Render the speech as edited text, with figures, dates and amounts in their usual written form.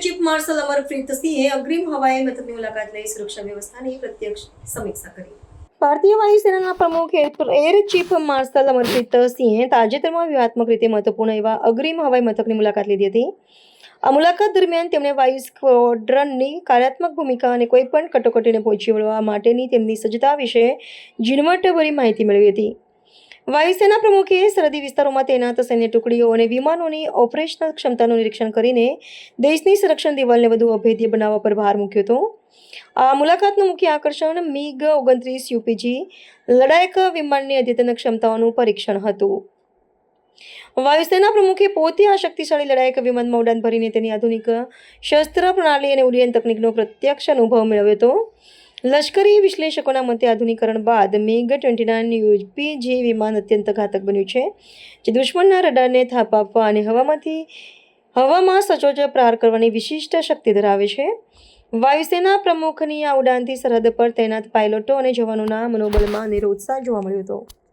Chief marshal Amarpreet સિંહે અગ્રિમ હવાઈ મથકની મુલાકાત લઈ સુરક્ષા વ્યવસ્થાની પ્રત્યક્ષ સમીક્ષા કરી. ભારતીય વાયુસેનાના પ્રમુખ એર ચીફ માર્શલ અમરપ્રીત સિંહે તાજેતરમાં વ્યૂહાત્મક રીતે મહત્વપૂર્ણ એવા અગ્રિમ હવાઈ મથકની મુલાકાત લીધી હતી. આ મુલાકાત દરમિયાન તેમણે વાયુ સ્ક્વોડ્રનની કાર્યાત્મક ભૂમિકા અને કોઈપણ કટોકટીને પહોંચી વળવા માટેની તેમની સજ્જતા વિશે ઝીણવટભરી માહિતી મેળવી હતી. વાયુસેના પ્રમુખે સરહદી વિસ્તારોમાં તૈનાત સૈન્ય ટુકડીઓ અને વિમાનોની ઓપરેશનલ ક્ષમતાનું નિરીક્ષણ કરીને દેશની સંરક્ષણ દિવાલને વધુ અભેદ્ય બનાવવા પર ભાર મૂક્યો હતો. આ મુલાકાતનું મુખ્ય આકર્ષણ MiG-29 UPG લડાયક વિમાનની અદ્યતન ક્ષમતાઓનું પરીક્ષણ હતું. વાયુસેના પ્રમુખે પોતે આ શક્તિશાળી લડાયક વિમાનમાં ઉડાન ભરીને તેની આધુનિક શસ્ત્ર પ્રણાલી અને ઉડ્ડયન તકનીકનો પ્રત્યક્ષ અનુભવ મેળવ્યો હતો. લશ્કરી વિશ્લેષકોના મતે આધુનિકરણ બાદ MiG-29 UPG વિમાન અત્યંત ઘાતક બન્યું છે, જે દુશ્મનના રડારને થાપ આપવા અને હવામાં સચોટ પ્રહાર કરવાની વિશિષ્ટ શક્તિ ધરાવે છે. વાયુસેના પ્રમુખની આ ઉડાનથી સરહદ પર તૈનાત પાયલોટો અને જવાનોના મનોબળમાં અનેરો ઉત્સાહ જોવા મળ્યો હતો.